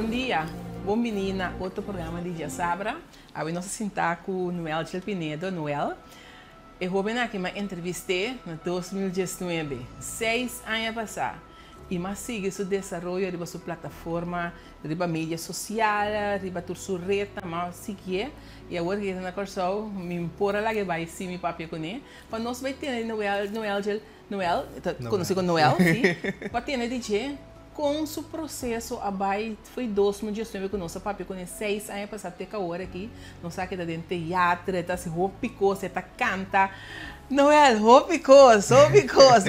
Bom dia, bom menina, outro programa de Dia Sabra. Aí nós sentar com o Noel Gil Pinedo, Noel. Eu vou aqui uma entrevista em 2019, 6 anos passados. E mas sigue seu desenvolvimento riba sua plataforma, riba mídia social, riba tur sua rede, mas sigue. E agora que na corso, me impor lá que vai sim me papel com ele. Para nós vai ter Noel, conhecido como Noel, sim. Para ter DJ com o processo abai foi 2019 com nosso papel com 6 anos passado até agora aqui, nós aqui da dentro teatro, está se ropicou, se tá canta. Noel, ropicos,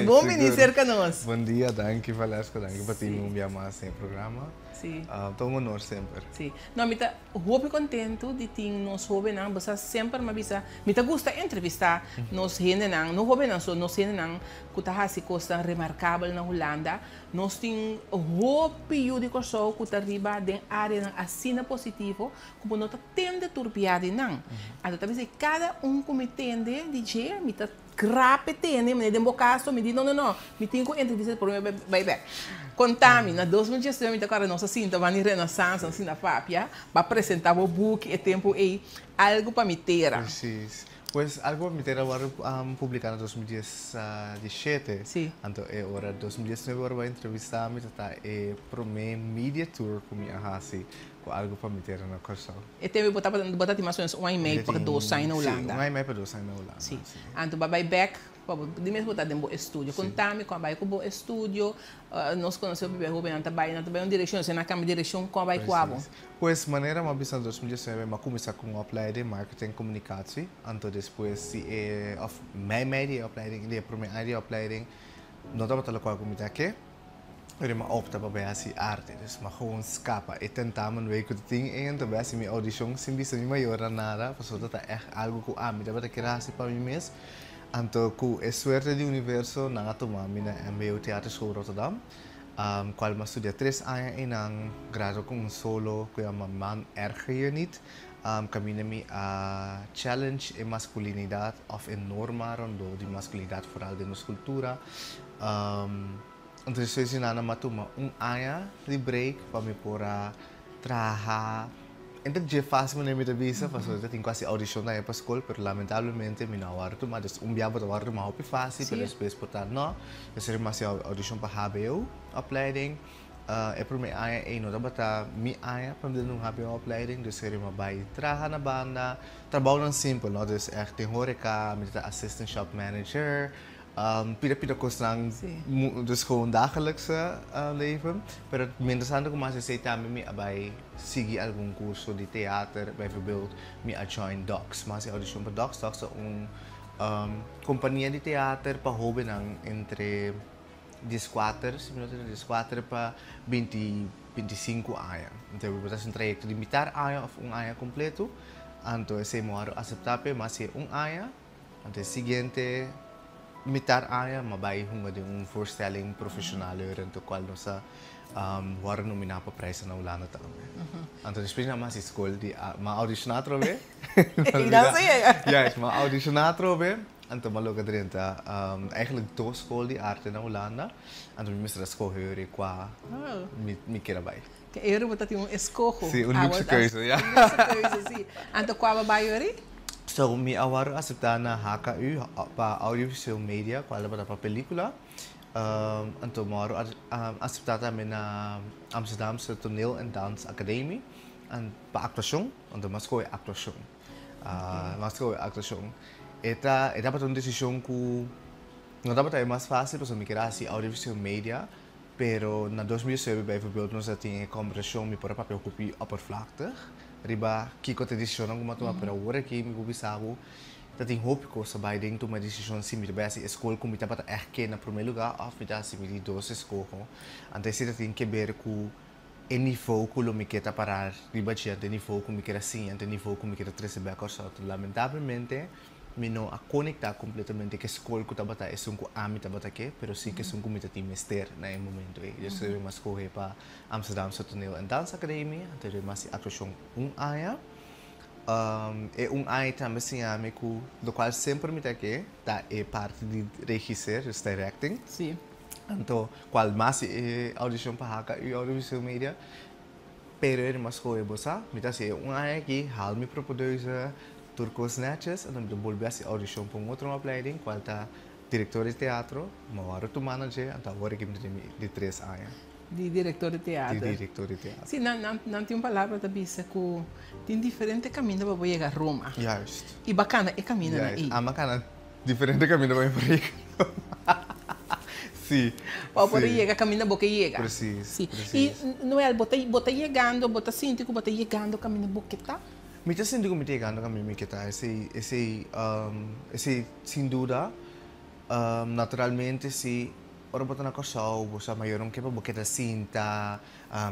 bom menino cerca nós. Bom dia, danke Valesca, danke por ter me chamado em programa. Sim. Estou um honor sempre. Sim. Não, me tá muito contente de ter nós jovens não, você sempre me avisa, me tá gosta entrevistar nós gente não jovens só nós gente não, que tá hasi costa remarcável na Holanda, nós tem muito de coisa que tá riba de área assim positivo, como não tá tende turbiade não. Então talvez cada que tende DJ, me tá grape tende, me dê caso, me diz não, me tenho que entrevistar por mim vai. Contame, na 2019, agora nossa cinta vai em Renaissance, assim na Fábia, vai apresentar o book e tempo aí, algo para me ter. Precis. Pues algo para me ter agora publicado em 2017. Sim. Então, agora 2019 agora vai entrevistar me tá pro meu media tour com minha hasi, com algo para me ter na corção. E tem botar mais ou menos 1 e-mail para 2 anos na Holanda. 1 e-mail para 2 anos na Holanda. Sim. Então, vai back. De mesmo botar dentro do estúdio. Contame com vai com o estúdio, nós conhecemos o bebê na também uma direção, se na cama direção com vai com a Pois maneira uma vez em 2019 eu comecei com uma opleiding marketing comunicatie, então depois se of mijn media opleiding, die primaire opleiding, não dá para falar como aqui. Eu me opta para assim arte, dus maar gewoon escapa. E tentamen weet ik het ding in, dan ben mijn audition sim bisa niet maior nada, para dat echt algo que a mim dá para criar assim para mim mesmo. Então, com a suerte do universo, na tomar minha MBO Teatro School Rotterdam, qual me estudei 3 anos em um grado com solo, que é uma man erger niet. Caminho a challenge em masculinidade, of em norma rondo de masculinidade vooral de nossa cultura. Então, eu estou ensinando a tomar ano de break para me poder trabalhar. Então, é fácil para mim de visa, porque eu tenho quase audição na escola, mas lamentavelmente, eu não vou tomar, dia para tomar uma hobby fácil, mas depois, portanto, não. Eu sei mais audição para HBO, opleiding, é para mim, eu não dá para mim, para me dar HBO opleiding, dus eu sei mais trabalhar na banda, trabalho não simples, não, dus echt tem horeca, me dar assistant shop manager, pida kostang dus gewoon dagelijkse leven. Maar minder aan de commissie zei dat me bij sigi algum curso de theater, bijvoorbeeld me a join Docs, maar ze audition para Docs, Docs é companhia de teatro para jovens entre 14 para 25 anos. Então, eu vou trajecto de metade ano ou ano completo. Então, esse moro aceitável, mas é ano. Então, seguinte metade ano, mas vai de voorstelling profissional rente qual nossa worden nominado para prijzen na Holanda também. Então, depois na nossa escola de ma audicionar trove. Ja, ma audicionar trove. Então, maluca dentro, eigenlijk 2 school de arte na Holanda. Então, me estou escolhendo qua me queira vai. Eu vou ter escolho. Sim, luxe keuze, ja. Sim. Então, qual vai aí? So, mi awaro aceitar na HKU para audiovisual media, qual é para película. Então, moro aceitar também na Amsterdamse Toneel en Dans Academie para actuação, então mas foi actuação. Mas foi actuação. Eta para uma decisão que não dá para é mais fácil, porque me queria assim audiovisual media, pero na 2007 bijvoorbeeld nós já tinha conversão me para papel copy oppervlakte. Riba, kiko te decisão alguma toma para agora que me gobisavo, tá tem hope que você vai dentro uma decisão sim me vai ser escola como tá para erken na primeiro lugar, of me dá sim me dois escola. Então você tem que ver com o nível que me quer parar, riba já tem nível que me quer assim, tem nível que me quer trazer bem coisa. Lamentavelmente me não a conectar completamente que a escola que tá bata é um que a mim tá bata que, pero sim que é um que me tá mester na momento aí. Eu sei mais correr para Amsterdamse Toneel en Dans Academie, então eu mais atuação ano. É ano também sim a me que do qual sempre me tá que tá é parte de regisseur, dus directing. Sim. Então, qual mais audição para HKU audiovisual media pero er mas gooi bosa, mita se aya aqui, hal me produza turcos netjes, en dan de volver a audition para outra opleiding, qual tá diretor de teatro, maar waar tu manager, en dan word ik de 3 anos. De diretor de teatro. De diretor de teatro. Sim, não tem uma palavra da bisa que tem diferente caminho para chegar a Roma. Juist. E bacana é caminho na Juist. Bacana, diferente caminho para ir Sim. Para poder chegar caminho boca chega. Precis. Sim. Precis. E Noel, bota chegando, bota síntico, bota chegando caminho boca tá? Me está sentindo como chegando caminho que tá, esse sem dúvida, naturalmente se ora bota na coção, você maior que para boqueta cinta,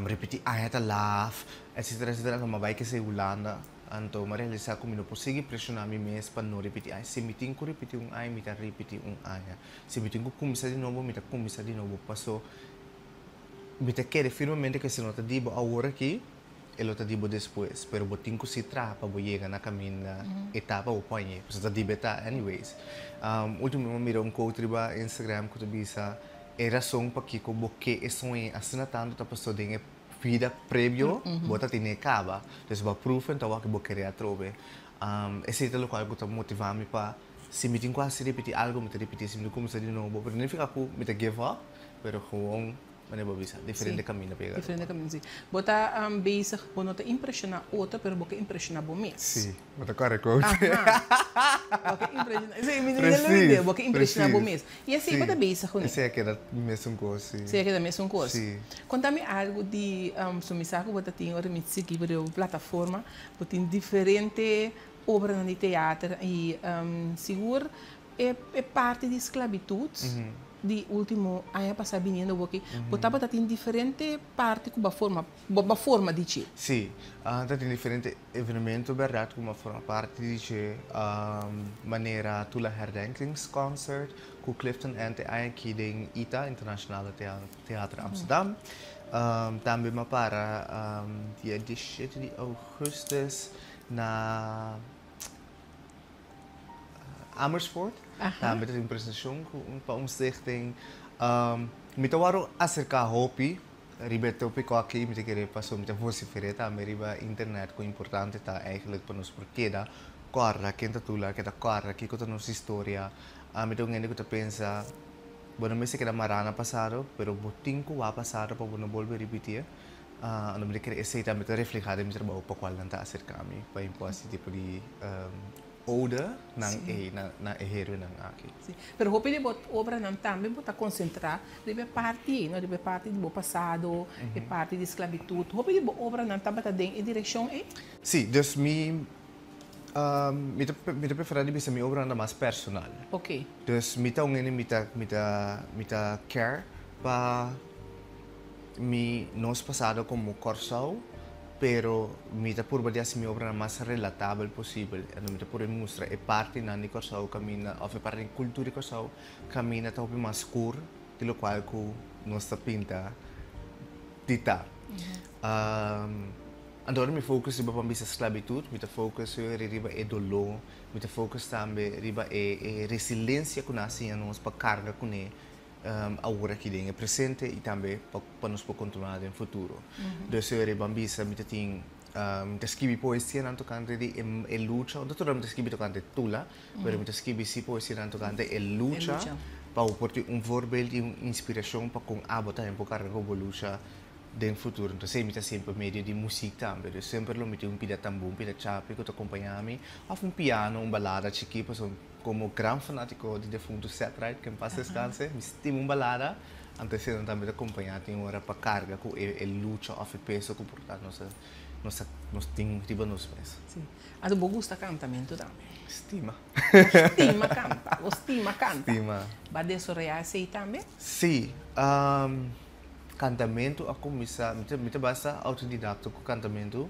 repetir a reta laugh, etc. Como vai que se Holanda, então mas realizar como não possível pressionar me mesmo para não repetir, se me tenho que repetir ai, me tá repetir ai, se me tenho que começar de novo, me tá começar de novo, passou, me tá querer firmemente que se não tá dibo agora aqui, ele tá dibo depois, pero botinho que se trapa para chegar na caminho etapa o põe, porque tá dibo tá anyways. Último miro coach riba Instagram que tu bisa era razão para que como que é sonho assim tanto tá passou de vida previo bota tine acaba então vai proof então que boa querer trove esse é o qual que tá motivar me para se me tenho quase repetir algo me repetir se me começar de novo porque não fica com me give up pero com mas não bisa diferente caminho pegar diferente caminho sim bota bezig para não te impressionar outra pero boca impressionar bom mês sim bota cara coach boca impressionar sim menino boca impressionar bom mês e assim bota bezig com isso é que era mesmo coisa sim é que era mesmo coisa sim conta-me algo de sumisaco bota tem hora me seguir para a plataforma bota tem diferente obras de teatro e seguro é parte de esclavitud de último ano passado vindo aqui, botava tem diferente parte com a forma de che. Sim, tem diferente eventos verdade como forma parte de che, maneira tula herdenkingsconcert com Clifton Ante aqui em ITA Internationale Theater Amsterdam. Também uma para dia 17 de augustus na Amersfoort. Também tem uma apresentação para stichting. Me tawaro acerca hopi, ribeto pico aqui, me querer passar me vociferar, também riba internet que importante tá eigenlijk para nós porque da corra que tula que da corra que conta nossa história. Me tô ngene que tu pensa, bueno, me sei que era marana passado, pero botinco va passado para não volver repetir. Não me querer esse também tá refletido me trabalho para qual não tá acerca a mim, para impor esse tipo de ode na hero ng aki. Sim. Pero hopi de obra não também bota concentrar de parte, não de parte do passado, de parte de esclavitud. Hopi de obra não também tem em direção é? Sim, dus me prefere de minha obra ainda mais personal. Ok. Dus me tá ungene me tá care para mi nos passado como Corsau. Pero me tá por badia se minha obra mais relatável possível. Me tá por mostrar é parte na Corsau caminha, ou é parte da cultura de Corsau caminha tá mais escuro, de lo qual que nós tá pinta dita. Agora me foco sobre a minha esclavitud, me tá foco sobre riba é dolor, me tá foco também riba é resiliência que nós temos para carga com agora aqui dentro presente e também para nós continuar no futuro. Então eu bambisa me tem me escrevi poesia nanto cante di e lucha, o dottor me escrevi tocante tula, pero me escrevi si poesia nanto cante e lucha, para porti un voorbeeld e un'inspirazione para com abota tempo carga com lucha del futuro. Então sei me sempre medio di musica também, eu sempre lo metti un pida tambor, un pida chapi que te acompanhami, ou um piano, um balada chiqui, como gran fanático de defunto Seth Wright, que em paz descanse, me estimo um balada, antes de também acompanhar tem hora para carga com e lucha ou peso que portanto nós temos riba nos pés. Sim. A do gusta cantamento também. Estima. Estima canta, estima canta. Estima. Vai de reais aí também? Sim. Cantamento ako misa mita basta autodidacto ko cantamento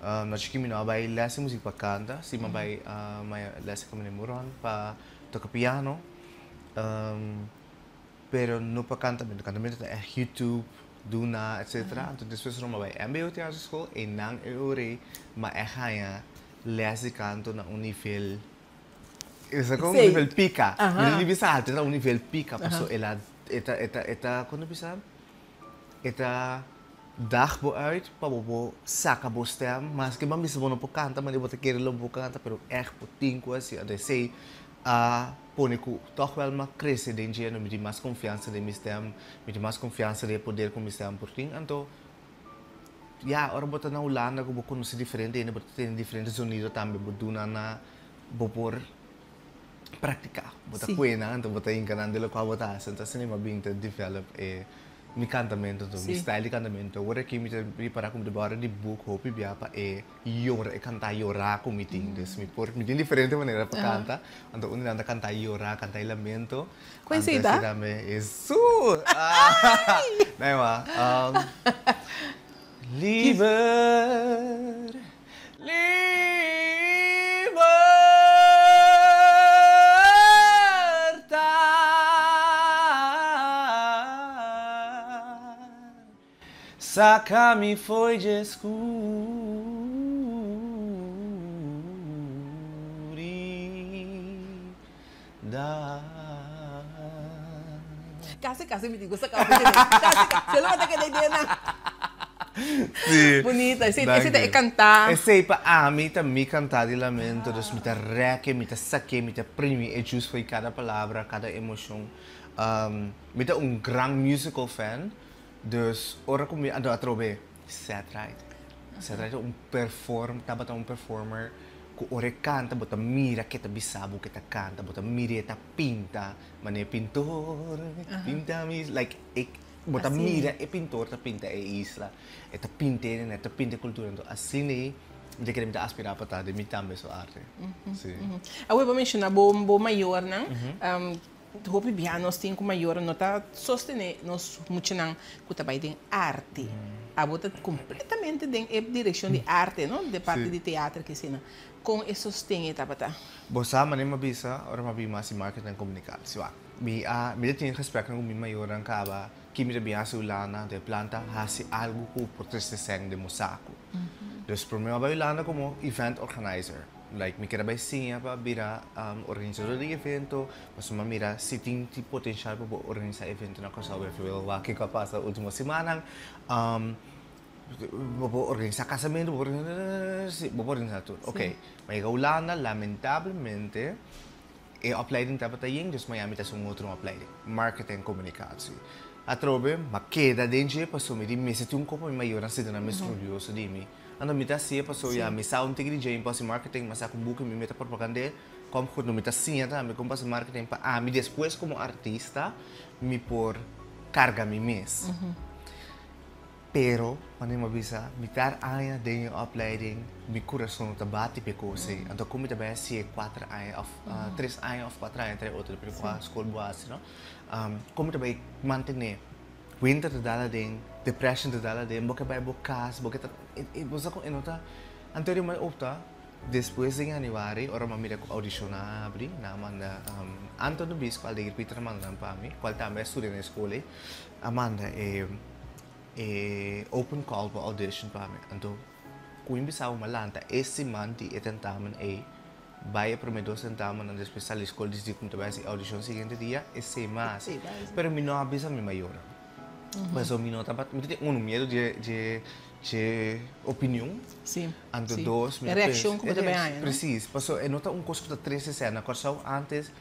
na chiki mina bay lesse música para canta si mabay may lesse kami muron pa toca piano pero no pa cantamento é YouTube Duna etc. Então depois não mabay MBO Teatro School e nang eure ma ganha lesse canto na nível isso como nível pica não bisa alto na nível pica passo ela eta quando bisa eta dag bo uit, pa bo saca bo stem, mas que mami se bono po canta, mas eu querer lo bo canta, pero echt po tinko assim, eu sei ponico toch wel ma cresce de engenho, me di mais confiança de mi stem, me di mais confiança de poder com mi stem por ting, então ja, ora bota na Holanda, eu vou conhecer diferente, ainda bota tem diferentes sonidos também, vou do na vou por praticar, bota cuena, então bota encanando lo qual bota, então assim ma bem develop mi cantamento, mi style di cantamento. Ora che mi prepara come devo di book, hopi biapa e io canta llorar con mi ting. Dus mi ting differente maniera per canta. Ando uno anda canta llorar, canta il lamento. Questa da? Da me è su. Dai ma. Lieber, saca mi foi de escuridão. Casi me digo, saca Casi, você não vai ter que ideia, não. Sim. Bonita, esse é cantar. Esse é para mim também cantar de lamento, dus me te reque, me te saque, me te primi, e juist foi cada palavra, cada emoção. Me te grande musical fan. Dus, ora kom je aan de atrobe, Satright un performer, ku ore canta, bota mira que ta bisabo que ta canta, bota mira ta pinta, mane pintor, pinta mis, like, bota mira e pintor ta pinta e isla, e ta pinte cultura, então assim né, de que me ta aspirar para de mi tambe so arte. Sim. Eu vou mencionar bo maior, não? Hopi bianos tem como maior nota sostener nos muito não que também tem arte. A bota completamente tem direção de arte, não? De parte de teatro que cena. Com isso tem etapa tá. Bosa manem mabisa, ora mabima si marketing e comunicação. Me tem respeito com mi maior ang kaba, que me bia Ulana de planta hasi algo ku protestar de mosaco. Dus para mim a Ulana como event organizer. Like, me quero sim para virar organizador de evento, mas uma mira se tem potencial para organizar evento na coisa o que capaz a última semana, vou organizar casamento, vou organizar tudo. Ok, mas a Holanda lamentavelmente é opleiding dapat tayeng, dus Miami ta outro opleiding, marketing e comunicação. A trobe, ma queda dentro para sumir de mesa tem copo maior na cidade na mesmo curioso de mim. Ando mita sia paso ya mi sound tigri jay pasi marketing mas aku buka mi meta propaganda como quando mita sia tá me como pasi marketing pa mi depois como artista mi por carga mi mes. Pero quando me bisa mi tar aya de opleiding mi coração tá bate pecose. Então como tá bem se 4 aya of 3 aya of 4 aya entre outro pero qua school boas, no? Como tá bem manter winter te dala ding, depression te dala ding, boke bij bokas, boke ta, bosa ko enota, anterior man opta, depois em januari, ora mamira ko audicionar abri, na Amanda, Anton Bis, qual de Peter Mandan pa mi, qual também estuda na escola, Amanda open call para audition pa mi, então, kung bisaw malanta, esse man di etentamen vai para meus sentamen na especial escola de como também se audition seguinte dia, esse mas, pero mi no avisa mi maior. Mas o minuto tapat, tem medo de opinião. Sim. Ando dois, reação como também há, preciso. Passou é nota coisa que 13 cena, corção antes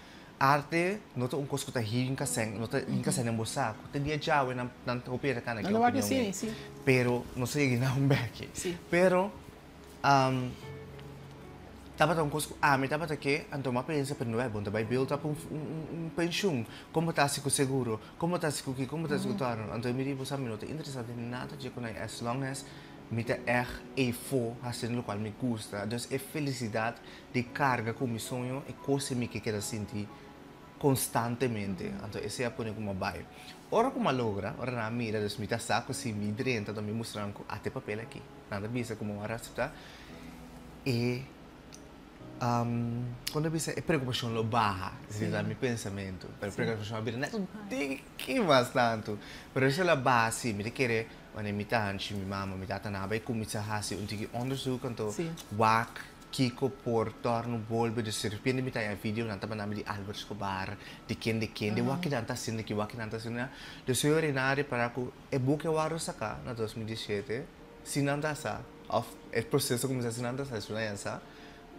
arte, nota coisa que hinka sen, nota hinka sen em bosaco. Tem dia já na opera kana que opinião. Sim. Pero não sei na back. Sim. Pero dapat coisa me dapat que ando uma pensa para não bom, vai build up pensão, como está se com seguro, como está se com que, como está se com taro. Ando me digo sabe nota interessante nada de quando as long as me te for assim no qual me gusta, dus é felicidade de carga com meu sonho e coisa me que quero sentir constantemente. Então esse é por como vai. Ora como logra, ora na mira, dus me tá saco se me drenta, então me mostrando até papel aqui. Nada bisa como arrasta e quando eu penso, é preocupação lo barra, é meu pensamento. Pero preocupação a vida não tem que bastante. Pero isso é base, me quer, quando me tá antes, minha mama, me tá na vai começar a fazer tiki onderzoek, então, wak, Kiko por torno bolbe de serpente mita ya video nanta banami di Albert Escobar di kende waki nanta sinde ki waki nanta sinde de so renare para ku e buke waro saka na 2017 sinanda sa of el processo começa sinanda sa sunayansa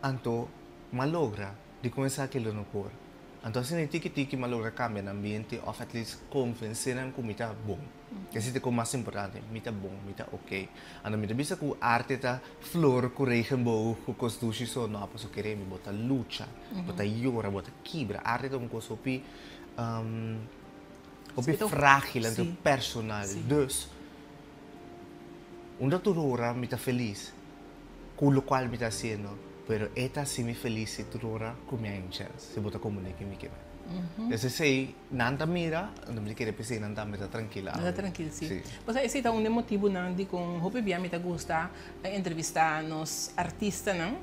anto malogra di começar aquilo no cor anto assim tiki malogra cambia no ambiente of at least convencer am kumita bom. Kasi ito ko mas importante, mita bom, mita okay. Ano mita bisa ku arte ta flor ku regenboog ku costushi so no apo so keremi bota lucha, bota yora, bota kibra, arte ta ko sopi opi frágil en personal. Dus onda turora mita feliz, ku lo qual mita haciendo, pero eta si mi feliz si turora ku mi ein chance, se bota comunique mi kema. Ese sei nanta mira, não me querer pensar nanta mira tranquila. Nanta tranquila, sim. Mas esse é um motivo não de com hope bem me gusta entrevistar nos artistas não,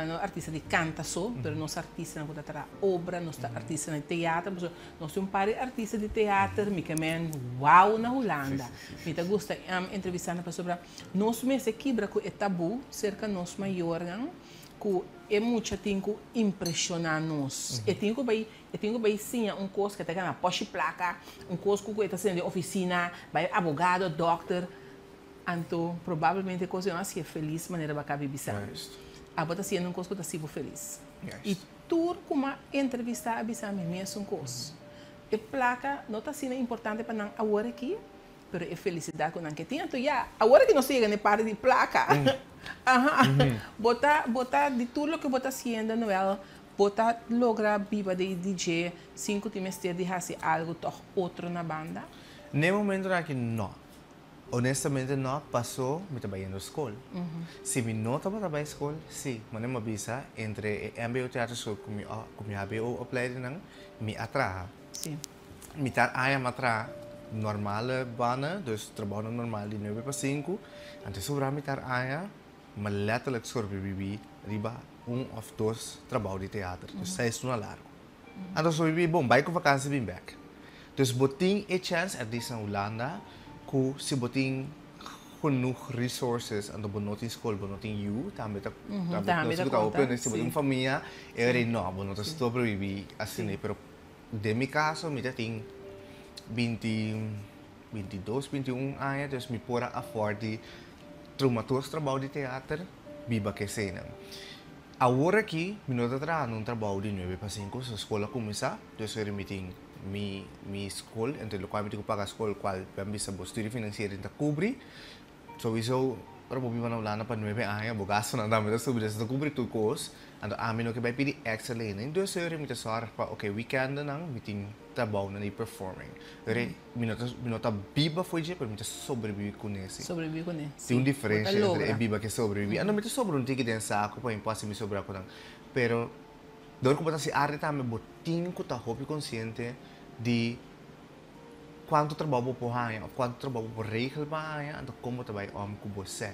no artista de canta só, pero nos artistas não conta tra obra, nos artistas de teatro, nós temos par de artistas de teatro, me que men wow na Holanda. Me gusta entrevistar na pessoa nós me se quebra com o tabu cerca nós maior não. É muito tempo impressionar-nos. Eu tenho que sim um curso que está na poste placa, um curso que está sendo de oficina, vai advogado, doctor, então provavelmente coisa assim é feliz maneira para viver bisa. A bota sendo um curso que está sendo feliz. E tudo como entrevistar a bisa mesmo um curso. E placa não está sendo importante para não agora aqui, pero é felicidade que não que tem. Então agora que não chega na parte de placa. Botar de tudo que bota haciendo Noel, botar logra viva de DJ 5 trimestres de hacer algo toch outro na banda? No momento que não. Honestamente não passou, me trabalhando na escola. Se me não trabalhava na escola, sim, mas não me avisa entre MBO Teatro School com minha MBO opleiding me atraha. Sim. Me tar aí atrás normale bana, dus trabalho normal de 9 para 5. Antes sobra me tar aí maar letterlijk sobrevivi riba of 2 trabalho de teatro. Dus 6 na largo. En dan sobrevivi, bom, bij com vakantie ben back. Dus boting e chance at least in Holanda, ku si boting genoeg resources en dan bonoting school, bonoting you, também tá open, se boting família, eu não, bonoting sobrevivi assim, pero de mi caso, me tem 22, 21 anos, dus me pora afford traumatos trabalho de teatro, biba que cena. Agora aqui, minuto atrás, num trabalho de 9 para 5, a escola começa, então eu meeting mi escola, então o qual me digo pagar a escola, qual bem bisa bosturi financeiro então cobrir, sowieso para biba na Holanda para 9 anos, bogasso na dama sobre isso, cobrir tudo coisa, então a mim não que vai pedir extra lane, então eu me sorry para, ok, weekend não, meeting trabalho na performing. Minuto biba foi de, para mim sobreviver com esse. Sobreviver com esse. Tem uma diferença entre a biba que sobrevive. Eu não me sobre um tique de saco para impossível me sobrar com não. Pero dor como se arte também botinho que tá hope consciente de quanto trabalho por ano, quanto trabalho por regra para ano, então como trabalho com você.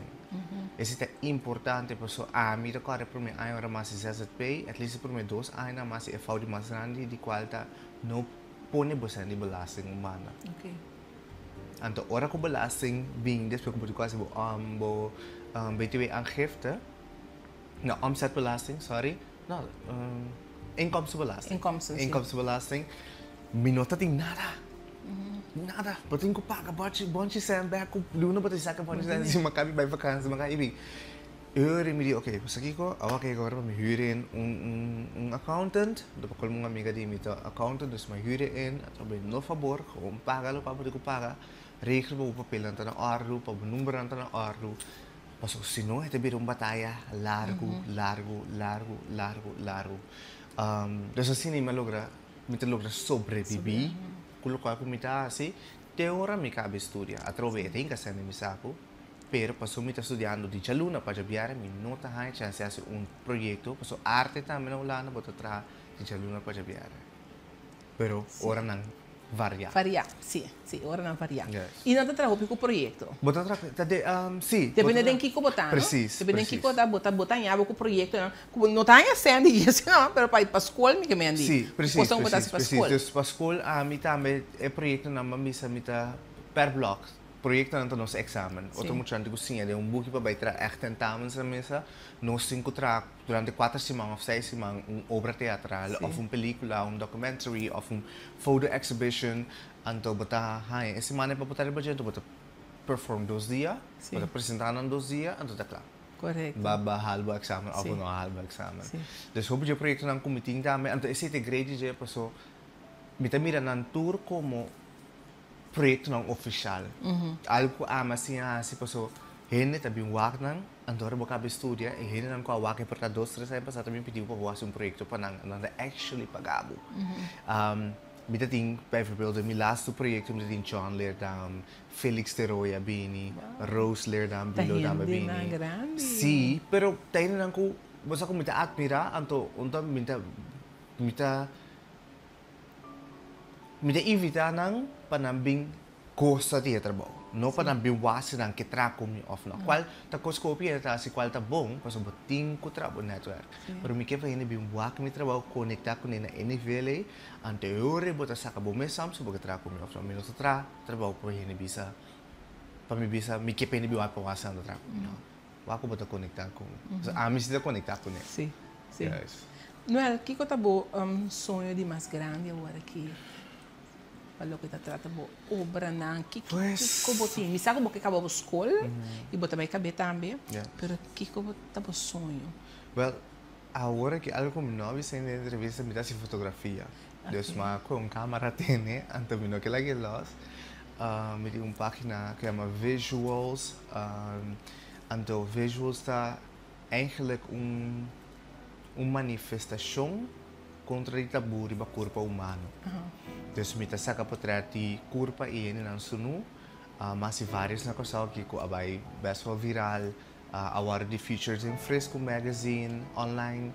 Isso é importante porque a mim da cara para mim agora mais 16 at least para mim 2 anos mais é falta mais grande de qualidade não pone você de belasting humana. Okay. Então, ora com belasting bem depois que quase BTW aangifte, não, omzetbelasting, sorry, não, inkomstenbelasting. Inkomstenbelasting, minota tem nada. Nada, beting ko paga, bonche sandbag, ko luna ba tayo sa bonche sandbag, si makabi by vakantie, makaibig. Me oké, pas aqui ko, awak kay agora me huren accountant, do pakol mga amiga di mito accountant, dus me huren através no favor, kung paga lo pa ko paga, regel mo papel na arru, pa numero na arru. Pasok sino, ito birong bataya, largo. Dus assim me logra sobreviver, colocar comida assim, teora me cabe estudar, através tem que ser me saco. Pero passou me estudando de jaluna para jabiar, me nota high chance hacer un proyecto, passou arte também na Holanda, bota tra de jaluna para jabiar. Pero ora não variar. Variar, sim, ora não variar. Yes. E não trabalho com o projeto. Bota tra, sim. Depende de quem botar, Preciso. Depende de quem botar em água com o projeto, não tá em acende isso, não, pero para ir para a escola me que me andi. Sim, preciso. Para a escola. Para a escola, a mim também é projeto na mamisa mita per block. proyecto na nos examen. Outro muito antes cozinha, de book para baiter echt tentamens na mesa, nós encontrar durante 4 semanas ou 6 semanas obra teatral, of película, documentary, of photo exhibition, anto bota hai, esse semana para botar para gente bota perform 2 dias, bota apresentar em 2 dias, anto tá claro. Correto. Baba halba examen, of no halba examen. Dus hoop je proyecto ng committee daarmee, anto esse te grade je paso, mita mira ng tour como proyecto ng official. Algo ama siya si paso, hene tabi wak nang, anto rabo kabe studia, e hene nang ko wak e porta 2-3 ay pa sa tabi pediu pa buwas un proyecto pa nang actually pagabo. Mita ting, bijvoorbeeld, mijn laatste project met in John leerdam, Felix Teroya bini, Rose leerdam, Bilo dam bini. Sí, pero tayo na ko, basta ko mita admira, anto, unta mita evita ng panambing costa di trabaho. No panambing wasi ng kitrako mi off na. Qual ta koskopia ta si qual ta bom, paso boting ko trabaho network. Pero mi kepa hini bim wak mi trabaho conecta ko ni na NVLA anteriore bota sa kabo mesam so baga trako mi off na minuto trabaho po hini bisa pamibisa mi kepa hini biwa pa wasan na trako. Wako bota conecta ko. So amis sida conecta ko ni. Sim, sim. Yes. Noel, que que tá bom sonho de mais grande agora que falou que tá trata bo obra nan que botinho, me sabe porque acabou a escola e botar vai caber também, pero que tá bom sonho. Well, agora que algo como novo sem entrevista me dá se fotografia. Dus maar com câmera tem, anto me no que lá que los, me tem página que chama Visuals, anto Visuals está eigenlijk manifestação contra o tabu do corpo humano. Dus mita saka portreti corpo e ele não sunu, mas vários na coisa que ko abay best wel viral, award de features in Fresco magazine online,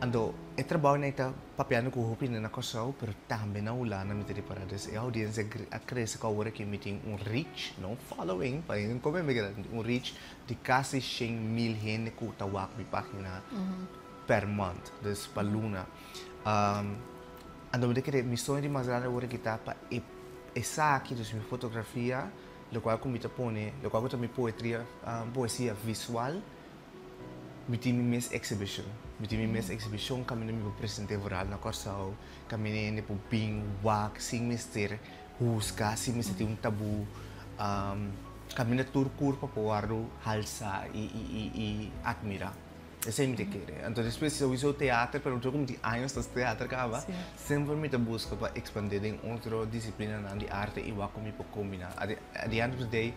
ando e trabalho na ita papiano ko hupin na coisa, pero também na ula na mita de paradas e audiência a cresce com agora que meeting reach, não following, para não como é reach de quase 100,000 gente que tawak mi página per month, dus per luna. Ando me querer mi sonho de mais grande agora que tá para essa aqui dus minha fotografia, lo qual como me pone, lo qual também poesia visual, me tem minha exhibition, caminho me apresentei voral na Corsao, caminho ne po bing wak, sem mister, husga, sem mister tabu, caminho tour curva poaro halsa e admira. Esse é o que eu quero. Então, depois eu uso o teatro, mas eu como de anos no teatro acaba, sempre me busco para expandir em outra disciplina na arte e o como eu combinar. At the end of the day,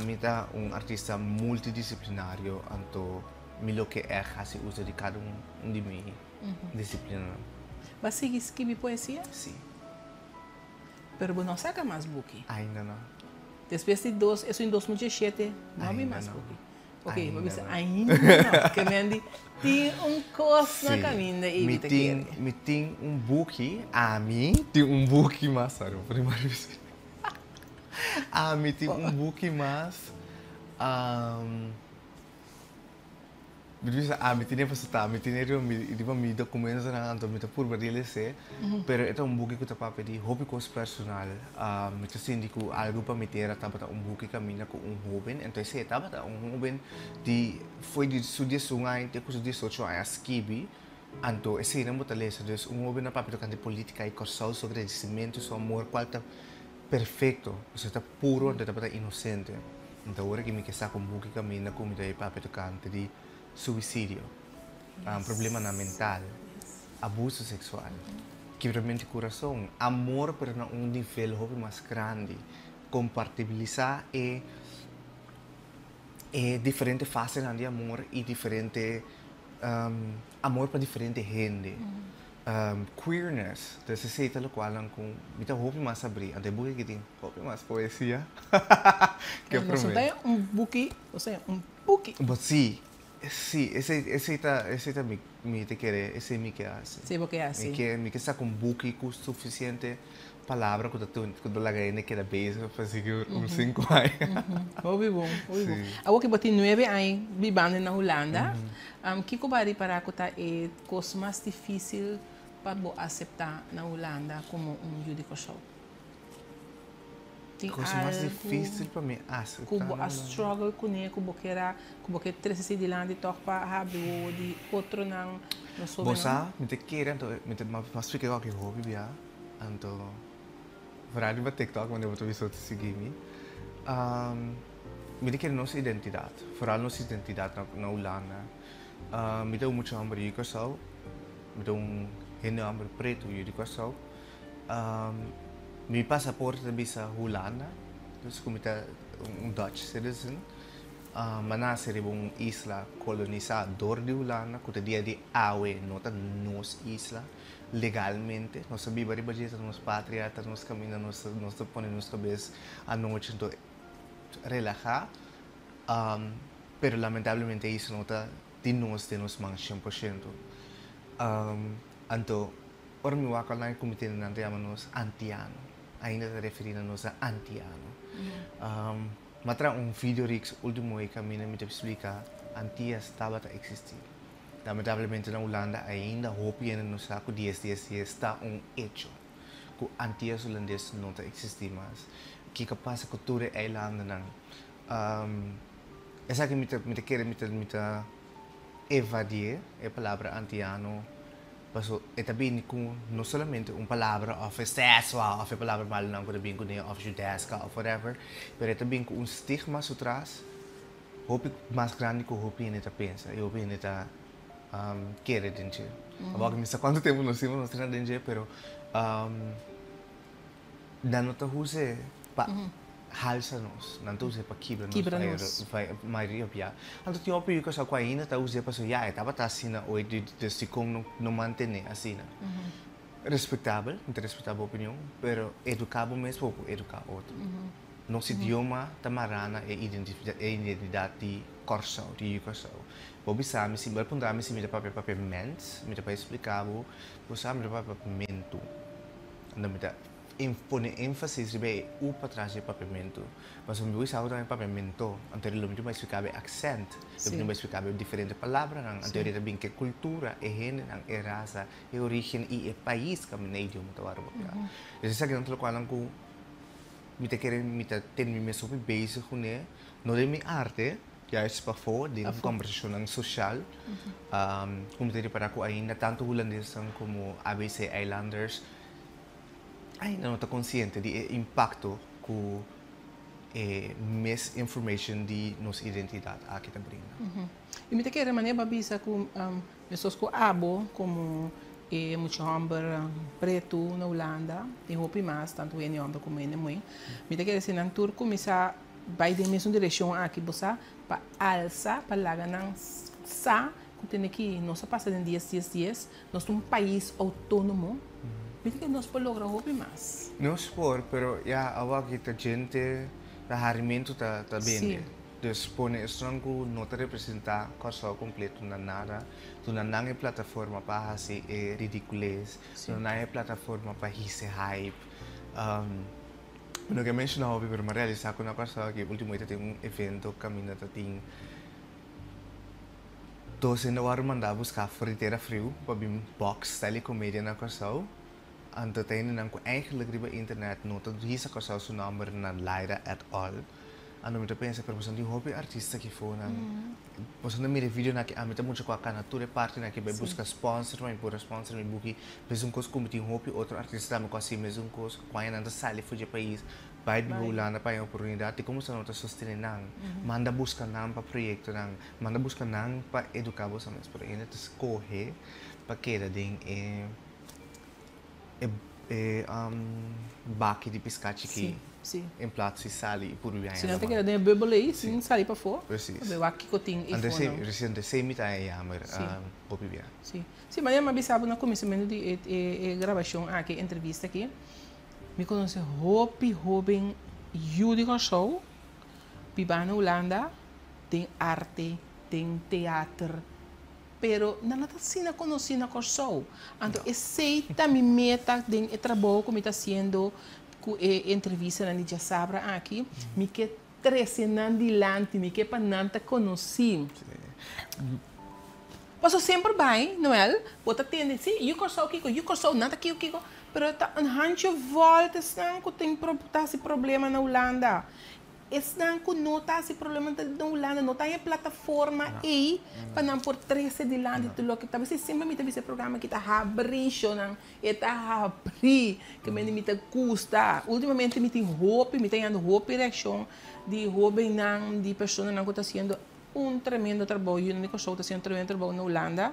me tá artista multidisciplinário, então me lo que é assim uso de cada de minha disciplina. Você escreve poesia? Sim. Pero não saca mais book? Ainda não. Depois de isso em 2017, não vi mais book. Ok, vou ver ainda não, porque me tem coisa na caminho e me tem book, a mim tem book mais, sabe? Primeiro vez. Me tem book mais, me tinha passado, me tinha me documentos na anto me por realizar, pero é book que eu papo de hobby coisa personal, me tinha sindico algo para meter tava book caminha com jovem, então esse tava jovem de foi de sudia sungai, de coisa de social skibi, anto esse não botar lesa, dus jovem na papo de política e corsal sobre agradecimento, so amor, qual tá perfeito, você tá puro, tá inocente, então agora que me quer sacar book caminha com me daí papo de canto de suicídio, problema na mental, abuso sexual, quebramento de coração, amor para um nível mais grande, compartilhar e diferentes fases de amor e diferente amor para diferente gente, queerness, então se sei tal qual com, me tá hobby mais abrir, até book que tem hobby mais poesia, que prometo. Não tem book, ou seja, book. Mas sim. Sí, ese me te quiere, ese me que hace. Sí, porque hace. Me que saca book com suficiente palavra que tu la gana que da base para seguir 5 anos. Muito bom, muito bom. Agora que botei 9 anos vivendo na Holanda, que cobari para que tá é coisa mais difícil para aceitar na Holanda como judicial? Tem coisa mais difícil para mim cubo a struggle com ele, cubo que era, cubo que três de lá de topa rápido de outro não soube. Bossa, me te querer então, me te mas fica que hobby bia, então vooral op TikTok, wanneer we het zo te zien. Me querer nossa identidade, vooral nossa identidade na Holanda. Me deu muito amor e casal, me deu heel amor preto e casal. Meu passaporte também sa Holanda, dus como tá Dutch citizen. Mas nascer em isla colonizador de Holanda, que dia de awe nota nos isla legalmente, nós sabemos que budget nos patriotas, nos caminhos, nós põe nos cabeças a noite então relajar, pero lamentavelmente isso nota de nós mais 100%. Então, ora me waka lá em comitê não chamamos antiano, ainda se referindo-nos a antiano. Matra vídeo rix último que caminha me explica antia estava a existir. Lamentavelmente na Holanda ainda hope no saco 10 está hecho. Que antias holandeses não existem mais. Que capaz a cultura eilanden não. Essa que me quer evadir a palavra antiano. Paso também não somente palavra of sexual, of palavra mal não que também com of judaica of whatever, mas também com estigma por trás. Hope mais grande que hope neta pensa, eu hope neta querer dentro. Agora me sa quanto tempo nós temos dentro, pero não tá use pa halsa-nos, não tá use pa quebra-nos, vai maioria pia. Então tinha opinião que só com ainda tá use pa so ya, estava tá assim na oi de se como não manter assim. Respeitável, muito respeitável opinião, pero educável mesmo pouco educar outro. Nosso idioma tamarana é identidade de corso, de corso. Bobi sabe se bel punta se me dá papel mens, me dá explicar você sabe me dá papamento. Não me dá impone ênfase sobre o para trás de papamento. Mas o meu sabe também papamento. Anterior me explicar accent, me explicar diferente palavras, anterior também que cultura, é gênero, é raça, é origem e é país que me idioma tawar boca. Isso é que não tô falando com me te querer me te ter me sobre base com ele, não de minha arte. Juist para de conversação social, como te para que ainda tanto holandeses como ABC Islanders ainda não está consciente do impacto que mais informação de nossa identidade aqui também. E me te querer maneira babisa com pessoas com abo como muito homem preto na Holanda, e roupa mais tanto ele homem como ele mãe. Me te querer se não turco começar vai da mesma direção aqui você para alça para lá não sa que tem aqui nós passa em dias nós somos um país autônomo porque que nós podemos lograr roupa mais nós por pero já agora que a gente da harimento tá bem dus pone estranho não te representar coisa completo na nada tu não é plataforma para fazer ridiculez não é plataforma para fazer hype no que mencionava pero ma realizar com uma coisa que ultimamente tem evento caminho tá tem tô sendo agora mandar buscar friteira frio para bem box style comédia na coisa anto tem não com eigenlijk riba internet não tô hisa coisa seu nome na Lyra at all ano me pensa pero você tem hobby artista que for na você não mira vídeo na que a meta muito com a canatura parte na que vai buscar sponsor mas por sponsor me buki mesmo coisa como tem hobby outro artista me quase mesmo coisa com aí nada sai fugir país vai de Holanda para a oportunidade como se não está sustentando nang manda buscar nang para projeto nang manda buscar nang para educar você mas por aí não escolhe para que da ding baki de piscate que em plato se sali por o se não tem que dar bebê aí sim sali para fora preciso eu aqui que eu tenho recente sempre tá aí mas popia sim mas eu me avisava no começamento de gravação aqui entrevista aqui me conhece Robin Judico Show Piba na Holanda tem arte tem teatro pero não está sendo conhecida com o show então aceita minha meta de trabalho como está sendo entrevista na Nidia Sabra aqui me que trazendo dilante me que para não te conhecer Passo sempre bem, não é? Bota tende, sim, eu corso aqui, eu corso nada aqui, pero tá um handje volta, não que tem esse problema na Holanda. Não que não tá esse problema na Holanda, não tem plataforma aí para não por 13 de lá de tudo que tá. Você sempre me teve esse programa que tá abrir, não, e tá abrir, que me tá custa. Ultimamente me tem roupa direção de roupa não de pessoas não que tá fazendo tremendo trabalho, não que está fazendo tremendo trabalho na Holanda.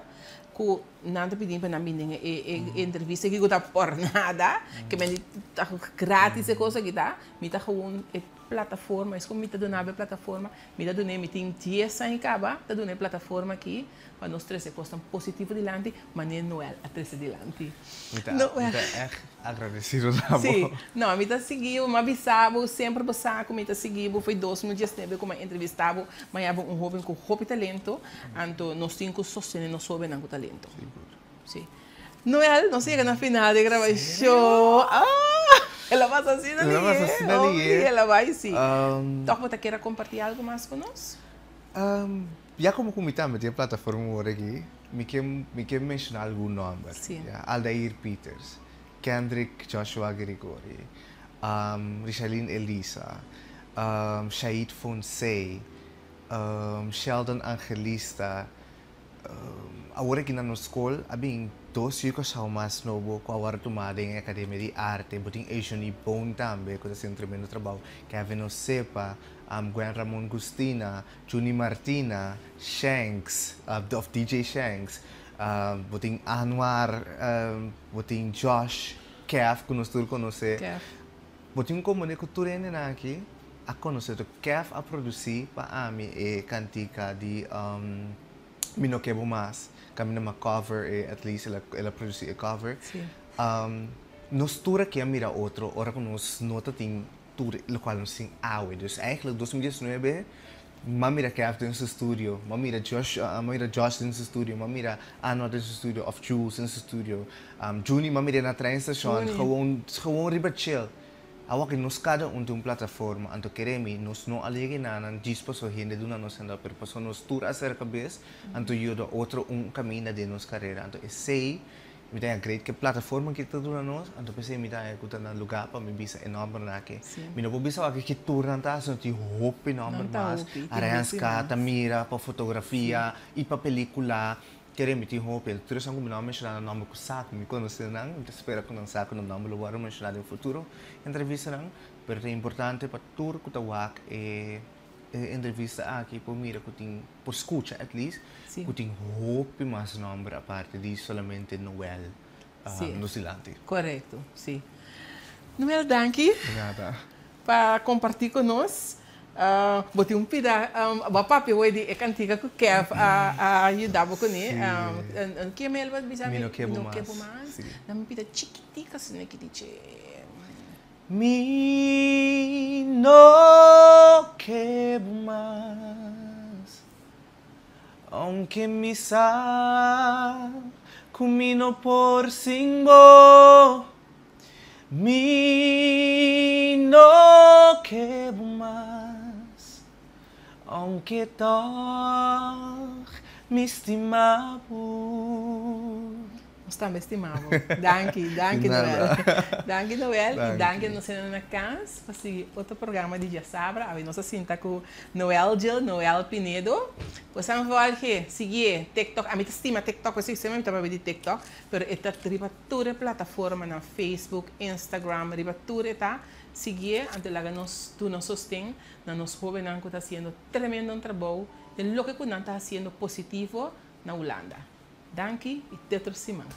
Que não te pedindo para não vir entrevista que está por nada, que me está grátis e coisa que dá, me está com plataforma, é como me está dando a plataforma, me está dando, me tem 10 anos acaba, está dando a plataforma aqui, para nós três costas positivo delante, mas não é a três delante. Não é agradecido da Sim, não, me está seguindo, me avisava, sempre passava, me está seguindo, foi 2019 como entrevistava, mas havia jovem com muito talento, então nós temos que sostener, nós sabemos que talento. Sim. Noel, não chega na final de gravação. Ela vai assim ali. Ela vai sim. Então, você quer compartilhar algo mais conosco? Já como comentamos, tem a plataforma aqui, me quer mencionar algum nome. Aldair Peters, Kendrick Joshua Grigori, Richelin Elisa, Shahid Fonsei, Sheldon Angelista. Agora que na escola, havia 2 anos mais novo, com a hora tomada em academia de arte, botin Asian e bom também, com esse tremendo trabalho. Kevin Osepa, Gwen Ramon Gustina, Juni Martina, Shanks, of DJ Shanks, botin Anwar, botin Josh, Kev, que nós todos conhecemos. Botin como ne cultura aqui, a conhecer o Kev a produzir para mim e cantica de Mino Quebo Mas, kami na cover e at least ela produce a cover. Nos tura que mira outro, ora que nos nota tem tura, lo qual nos tem awe. Dus eigenlijk 2019, mamira Kev in zijn studio, mamira Josh in zijn studio, mamira Anna in zijn studio, of Jules in zijn studio. Juni mamira na treinstation, gewoon riba chill. Awak nos cada plataforma, anto queremos nos não alegre nada, dispo so gente do nosso anda per passo nos tour acerca bes, anto yo outro caminho de nos carreira, anto sei me tem a great que plataforma que tudo nós, anto pensei me dá que na lugar para me bisa enorme na que, me não vou bisa que tour nanta, so ti hope enorme mas, arranca, tamira para fotografia e para película. Queremos ter hope, terus aku menambah mencionar nome com saco, me conhecer não, espero que não saco não nome lugar mencionar no futuro, entrevista não, mas é importante para tudo que tawak entrevista aqui por mira que tem por escuta at least, que tem hope mais nome a parte de solamente Noel no silante. Correto, sim. Noel, danke. Obrigada. Para compartilhar conosco. Botei pida, papi hoje é cantiga que quer ajudar com ele. Que mel vai bisa Mino Quebo Mas. Na me pida chiquitica assim que dice. Mino Quebo Mas. Aunque mi sa kumino por singbo. Mino Quebo Mas. Aunque toch me estimavo. Nós também estimamos. Danke, Noel. Danke, Noel. E danke nos na casa para seguir outro programa de Diasabra. A nossa cinta com Noel Pinedo. Você vai ver, seguir TikTok. A mim estima TikTok, você sempre está para ver TikTok. Mas está ribatura plataforma na Facebook, Instagram, ribatura tá. Seguir, ante lá tu nos sostém, na nos jovens que está fazendo tremendo trabalho, de lo que está fazendo positivo na Holanda. Danke e até outra semana.